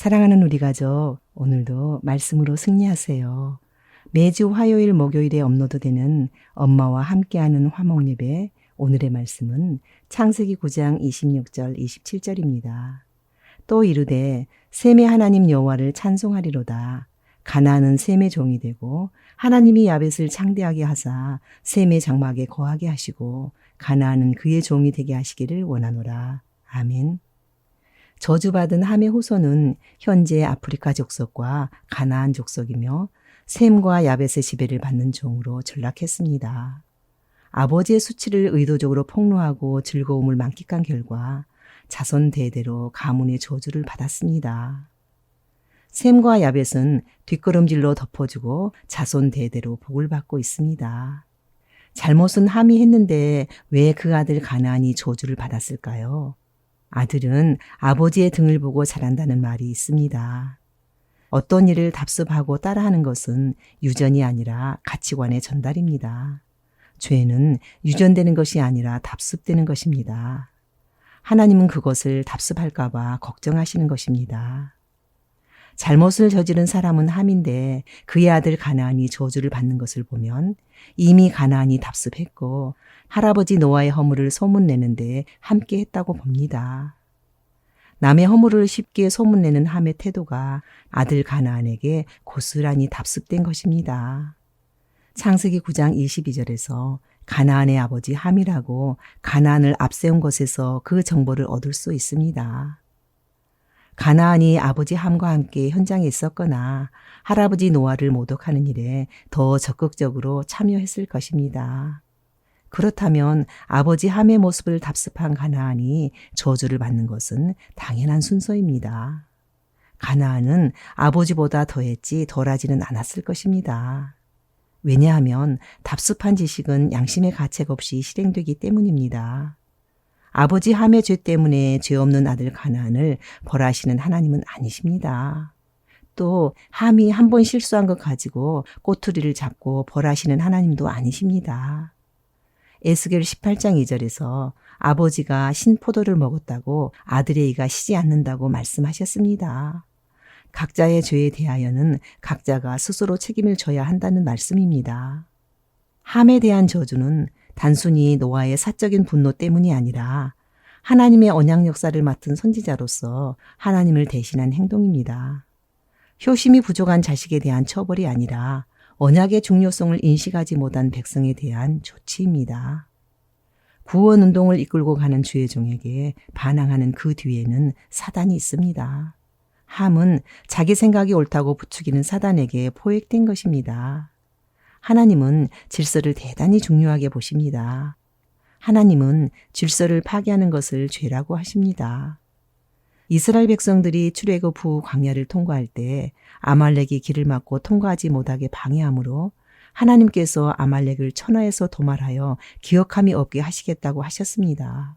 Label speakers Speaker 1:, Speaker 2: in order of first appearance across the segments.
Speaker 1: 사랑하는 우리 가족, 오늘도 말씀으로 승리하세요. 매주 화요일, 목요일에 업로드되는 엄마와 함께하는 화목예배, 오늘의 말씀은 창세기 9장 26절, 27절입니다. 또 이르되 셈의 하나님 여호와를 찬송하리로다. 가나안은 셈의 종이 되고 하나님이 야벳을 창대하게 하사 셈의 장막에 거하게 하시고 가나안은 그의 종이 되게 하시기를 원하노라. 아멘. 저주받은 함의 후손은 현재 아프리카 족속과 가나안 족속이며 셈과 야벳의 지배를 받는 종으로 전락했습니다. 아버지의 수치를 의도적으로 폭로하고 즐거움을 만끽한 결과 자손 대대로 가문의 저주를 받았습니다. 셈과 야벳은 뒷걸음질로 덮어주고 자손 대대로 복을 받고 있습니다. 잘못은 함이 했는데 왜 그 아들 가나안이 저주를 받았을까요? 아들은 아버지의 등을 보고 자란다는 말이 있습니다. 어떤 일을 답습하고 따라하는 것은 유전이 아니라 가치관의 전달입니다. 죄는 유전되는 것이 아니라 답습되는 것입니다. 하나님은 그것을 답습할까 봐 걱정하시는 것입니다. 잘못을 저지른 사람은 함인데 그의 아들 가나안이 저주를 받는 것을 보면 이미 가나안이 답습했고 할아버지 노아의 허물을 소문내는데 함께 했다고 봅니다. 남의 허물을 쉽게 소문내는 함의 태도가 아들 가나안에게 고스란히 답습된 것입니다. 창세기 9장 22절에서 가나안의 아버지 함이라고 가나안을 앞세운 것에서 그 정보를 얻을 수 있습니다. 가나안이 아버지 함과 함께 현장에 있었거나 할아버지 노아를 모독하는 일에 더 적극적으로 참여했을 것입니다. 그렇다면 아버지 함의 모습을 답습한 가나안이 저주를 받는 것은 당연한 순서입니다. 가나안은 아버지보다 더했지 덜하지는 않았을 것입니다. 왜냐하면 답습한 지식은 양심의 가책 없이 실행되기 때문입니다. 아버지 함의 죄 때문에 죄 없는 아들 가나안을 벌하시는 하나님은 아니십니다. 또 함이 한 번 실수한 것 가지고 꼬투리를 잡고 벌하시는 하나님도 아니십니다. 에스겔 18장 2절에서 아버지가 신포도를 먹었다고 아들의 이가 쉬지 않는다고 말씀하셨습니다. 각자의 죄에 대하여는 각자가 스스로 책임을 져야 한다는 말씀입니다. 함에 대한 저주는 단순히 노아의 사적인 분노 때문이 아니라 하나님의 언약 역사를 맡은 선지자로서 하나님을 대신한 행동입니다. 효심이 부족한 자식에 대한 처벌이 아니라 언약의 중요성을 인식하지 못한 백성에 대한 조치입니다. 구원 운동을 이끌고 가는 주의 종에게 반항하는 그 뒤에는 사단이 있습니다. 함은 자기 생각이 옳다고 부추기는 사단에게 포획된 것입니다. 하나님은 질서를 대단히 중요하게 보십니다. 하나님은 질서를 파괴하는 것을 죄라고 하십니다. 이스라엘 백성들이 출애굽 후 광야를 통과할 때 아말렉이 길을 막고 통과하지 못하게 방해하므로 하나님께서 아말렉을 천하에서 도말하여 기억함이 없게 하시겠다고 하셨습니다.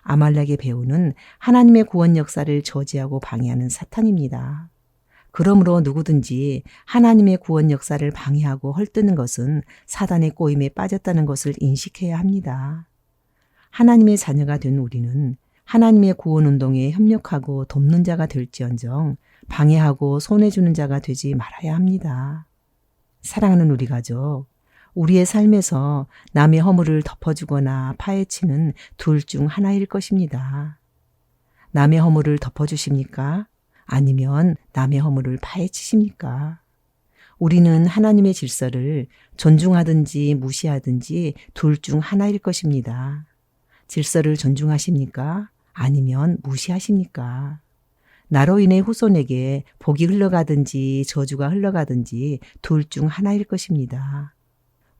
Speaker 1: 아말렉의 배후는 하나님의 구원 역사를 저지하고 방해하는 사탄입니다. 그러므로 누구든지 하나님의 구원 역사를 방해하고 헐뜯는 것은 사단의 꼬임에 빠졌다는 것을 인식해야 합니다. 하나님의 자녀가 된 우리는 하나님의 구원 운동에 협력하고 돕는 자가 될지언정 방해하고 손해주는 자가 되지 말아야 합니다. 사랑하는 우리 가족, 우리의 삶에서 남의 허물을 덮어주거나 파헤치는 둘 중 하나일 것입니다. 남의 허물을 덮어주십니까? 아니면 남의 허물을 파헤치십니까? 우리는 하나님의 질서를 존중하든지 무시하든지 둘 중 하나일 것입니다. 질서를 존중하십니까? 아니면 무시하십니까? 나로 인해 후손에게 복이 흘러가든지 저주가 흘러가든지 둘 중 하나일 것입니다.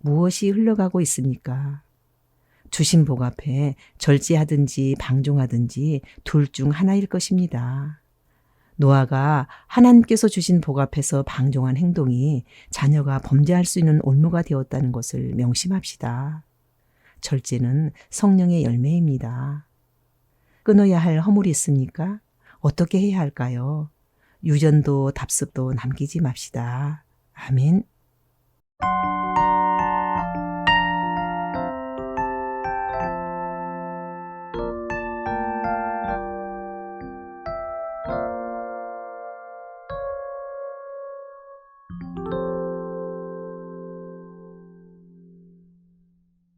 Speaker 1: 무엇이 흘러가고 있습니까? 주신 복 앞에 절제하든지 방종하든지 둘 중 하나일 것입니다. 노아가 하나님께서 주신 복 앞에서 방종한 행동이 자녀가 범죄할 수 있는 올무가 되었다는 것을 명심합시다. 절제는 성령의 열매입니다. 끊어야 할 허물이 있습니까? 어떻게 해야 할까요? 유전도 답습도 남기지 맙시다. 아멘.